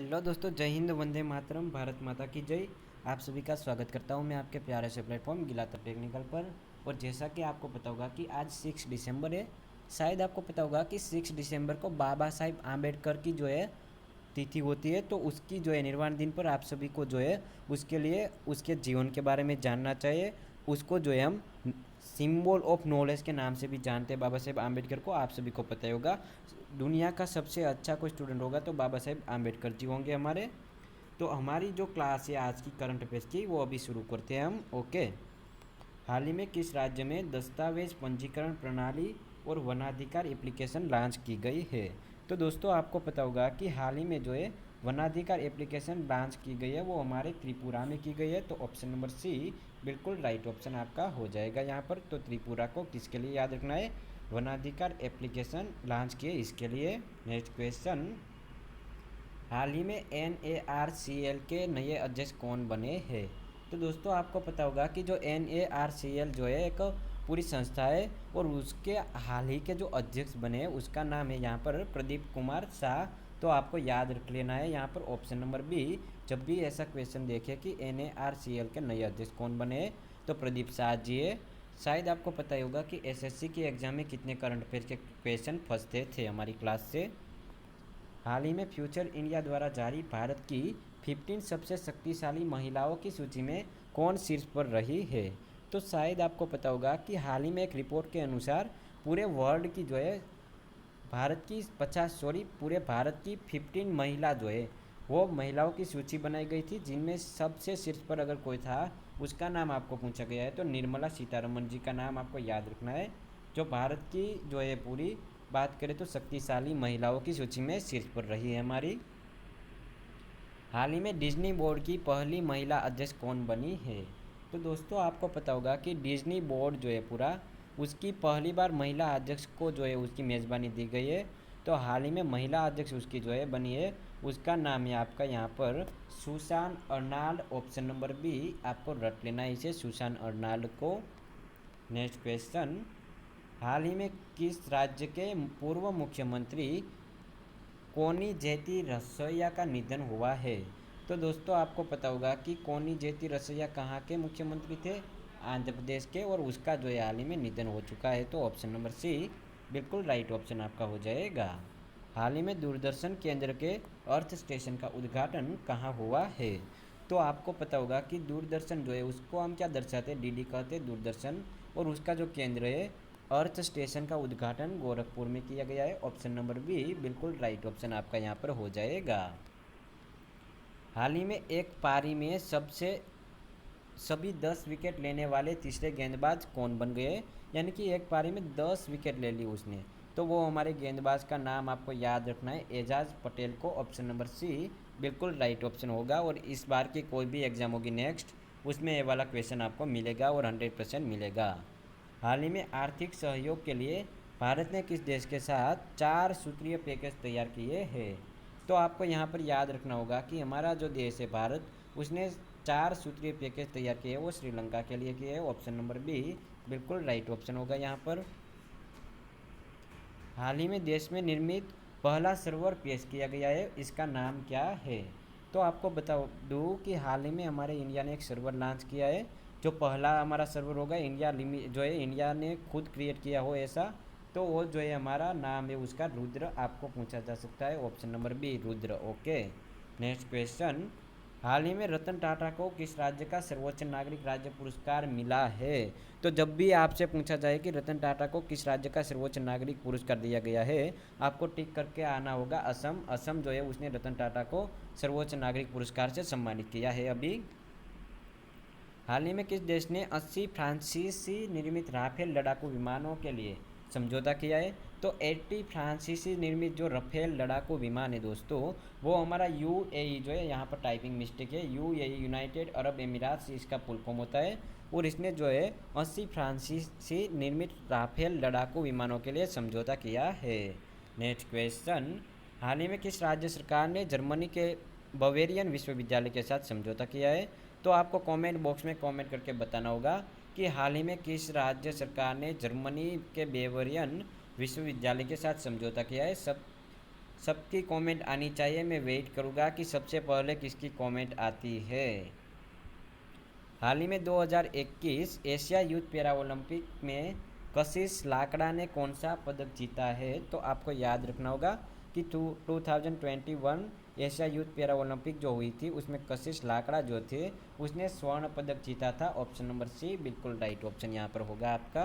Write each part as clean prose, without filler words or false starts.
Hello दोस्तों, जय हिंद, वंदे मातरम, भारत माता की जय। आप सभी का स्वागत करता हूं मैं आपके प्यारे से प्लेटफॉर्म गिलाता टेक्निकल पर। और जैसा कि आपको पता होगा कि आज 6 दिसंबर है। शायद आपको पता होगा कि 6 दिसंबर को बाबा साहिब आम्बेडकर की जो है तिथि होती है। तो उसकी जो है निर्वाण दिन पर आप सभी को जो है उसके लिए उसके जीवन के बारे में जानना चाहिए। उसको जो है हम सिंबल ऑफ नॉलेज के नाम से भी जानते हैं। बाबा साहेब आम्बेडकर को आप सभी को पता ही होगा। दुनिया का सबसे अच्छा कोई स्टूडेंट होगा तो बाबा साहेब आम्बेडकर जी होंगे हमारे। तो हमारी जो क्लास है आज की करंट अफेयर्स की वो अभी शुरू करते हैं हम। ओके। हाल ही में किस राज्य में दस्तावेज पंजीकरण प्रणाली और वनाधिकार एप्लीकेशन लॉन्च की गई है? तो दोस्तों आपको पता होगा कि हाल ही में जो है वनाधिकार एप्लीकेशन लॉन्च की गई है, वो हमारे त्रिपुरा में की गई है। तो ऑप्शन नंबर सी बिल्कुल राइट ऑप्शन आपका हो जाएगा यहाँ पर। तो त्रिपुरा को किसके लिए याद रखना है? वनाधिकार एप्लीकेशन लॉन्च किए इसके लिए। नेक्स्ट क्वेश्चन, हाल ही में NARCL के नए अध्यक्ष कौन बने हैं? तो दोस्तों आपको पता होगा कि जो NARCL जो है एक पूरी संस्था है और उसके हाल ही के जो अध्यक्ष बने हैं उसका नाम है यहाँ पर प्रदीप कुमार शाह। तो आपको याद रख लेना है यहाँ पर ऑप्शन नंबर बी। जब भी ऐसा क्वेश्चन देखे कि NARCL के नए अध्यक्ष कौन बने हैं तो प्रदीप शाह जी है। शायद आपको पता ही होगा कि SSC की एग्जाम में कितने करंट अफेयर के क्वेश्चन फंसते थे हमारी क्लास से। हाल ही में फ्यूचर इंडिया द्वारा जारी भारत की 15 सबसे शक्तिशाली महिलाओं की सूची में कौन शीर्ष पर रही है? तो शायद आपको पता होगा कि हाल ही में एक रिपोर्ट के अनुसार पूरे वर्ल्ड की जो है पूरे भारत की 15 महिला जो है वो महिलाओं की सूची बनाई गई थी, जिनमें सबसे शीर्ष पर अगर कोई था उसका नाम आपको पूछा गया है तो निर्मला सीतारमण जी का नाम आपको याद रखना है। जो भारत की जो है पूरी बात करें तो शक्तिशाली महिलाओं की सूची में शीर्ष पर रही है हमारी। हाल ही में डिज्नी बोर्ड की पहली महिला अध्यक्ष कौन बनी है? तो दोस्तों आपको पता होगा कि डिज्नी बोर्ड जो है पूरा उसकी पहली बार महिला अध्यक्ष को जो है उसकी मेज़बानी दी गई है। तो हाल ही में महिला अध्यक्ष उसकी जो है बनी है, उसका नाम है आपका यहाँ पर Susan Arnold. Option number B आपको रट लेना है इसे, सुसान अर्नाल्ड को। नेक्स्ट क्वेश्चन, हाल ही में किस राज्य के पूर्व मुख्यमंत्री कोनिजेती रसोइया का निधन हुआ है? तो दोस्तों आपको पता होगा कि कोनिजेती रसोइया कहाँ के मुख्यमंत्री थे? आंध्र प्रदेश के। और उसका जो है हाल ही में निधन हो चुका है। तो ऑप्शन नंबर सी बिल्कुल राइट ऑप्शन आपका हो जाएगा। हाल ही में दूरदर्शन केंद्र के अर्थ स्टेशन का उद्घाटन कहाँ हुआ है? तो आपको पता होगा कि दूरदर्शन जो है उसको हम क्या दर्शाते हैं? DD कहते हैं दूरदर्शन। और उसका जो केंद्र है अर्थ स्टेशन का उद्घाटन गोरखपुर में किया गया है। ऑप्शन नंबर बी बिल्कुल राइट ऑप्शन आपका यहाँ पर हो जाएगा। हाल ही में एक पारी में सभी 10 विकेट लेने वाले तीसरे गेंदबाज कौन बन गए? यानी कि एक पारी में 10 विकेट ले ली उसने। तो वो हमारे गेंदबाज का नाम आपको याद रखना है, एजाज पटेल को। ऑप्शन नंबर सी बिल्कुल राइट ऑप्शन होगा। और इस बार की कोई भी एग्जाम होगी नेक्स्ट, उसमें ये वाला क्वेश्चन आपको मिलेगा और 100% मिलेगा। हाल ही में आर्थिक सहयोग के लिए भारत ने किस देश के साथ 4 सूत्रीय पैकेज तैयार किए हैं? तो आपको यहाँ पर याद रखना होगा कि हमारा जो देश है भारत, उसने 4 सूत्रीय पैकेज तैयार किए हैं, वो श्रीलंका के लिए किए हैं। ऑप्शन नंबर बी बिल्कुल राइट ऑप्शन होगा यहाँ पर। हाल ही में देश में निर्मित पहला सर्वर पेश किया गया है, इसका नाम क्या है? तो आपको बता दूँ कि हाल ही में हमारे इंडिया ने एक सर्वर लॉन्च किया है। जो पहला हमारा सर्वर होगा जो है इंडिया ने खुद क्रिएट किया हो ऐसा, तो वो जो है हमारा नाम है उसका रुद्र आपको पूछा जा सकता है। Option number B Rudra. Okay. Next question, हाल ही में रतन टाटा को किस राज्य का सर्वोच्च नागरिक राज्य पुरस्कार मिला है? तो जब भी आपसे पूछा जाए कि रतन टाटा को किस राज्य का सर्वोच्च नागरिक पुरस्कार दिया गया है, आपको टिक करके आना होगा असम। असम जो है उसने रतन टाटा को सर्वोच्च नागरिक पुरस्कार से सम्मानित किया है अभी। हाल ही में किस देश ने 80 फ्रांसीसी निर्मित राफेल लड़ाकू विमानों के लिए समझौता किया है? तो 80 फ्रांसीसी निर्मित जो राफेल लड़ाकू विमान है दोस्तों, वो हमारा UAE जो है, यहाँ पर टाइपिंग मिस्टेक है, UAE यूनाइटेड अरब अमीरात इसका फुल फॉर्म होता है। और इसने जो है 80 फ्रांसीसी निर्मित राफेल लड़ाकू विमानों के लिए समझौता किया है। नेक्स्ट क्वेश्चन, हाल ही में किस राज्य सरकार ने जर्मनी के बवेरियन विश्वविद्यालय के साथ समझौता किया है? तो आपको कमेंट बॉक्स में कमेंट करके बताना होगा कि हाल ही में किस राज्य सरकार ने जर्मनी के बेवरियन विश्वविद्यालय के साथ समझौता किया है। सब सबकी कमेंट आनी चाहिए। मैं वेट करूँगा कि सबसे पहले किसकी कमेंट आती है। हाल ही में 2021 एशिया यूथ पैरा ओलंपिक में कशिश लाकड़ा ने कौन सा पदक जीता है? तो आपको याद रखना होगा कि 2021 एशिया यूथ पैरा ओलंपिक जो हुई थी उसमें कशिश लाकड़ा जो थे उसने स्वर्ण पदक जीता था। ऑप्शन नंबर सी बिल्कुल राइट ऑप्शन यहाँ पर होगा आपका।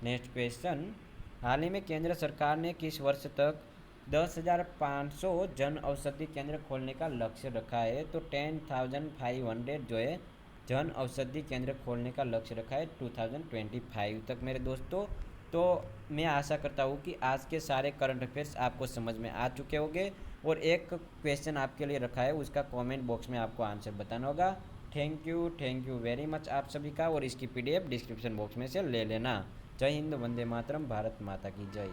नेक्स्ट क्वेश्चन, हाल ही में केंद्र सरकार ने किस वर्ष तक 10,500 जन औषधि केंद्र खोलने का लक्ष्य रखा है? तो 10,500 जो है जन औषधि केंद्र खोलने का लक्ष्य रखा है 2025 तक मेरे दोस्तों। तो मैं आशा करता हूँ कि आज के सारे करंट अफेयर्स आपको समझ में आ चुके होंगे और एक क्वेश्चन आपके लिए रखा है उसका कमेंट बॉक्स में आपको आंसर बताना होगा। थैंक यू वेरी मच आप सभी का, और इसकी पीडीएफ डिस्क्रिप्शन बॉक्स में से ले लेना। जय हिंद, वंदे मातरम, भारत माता की जय।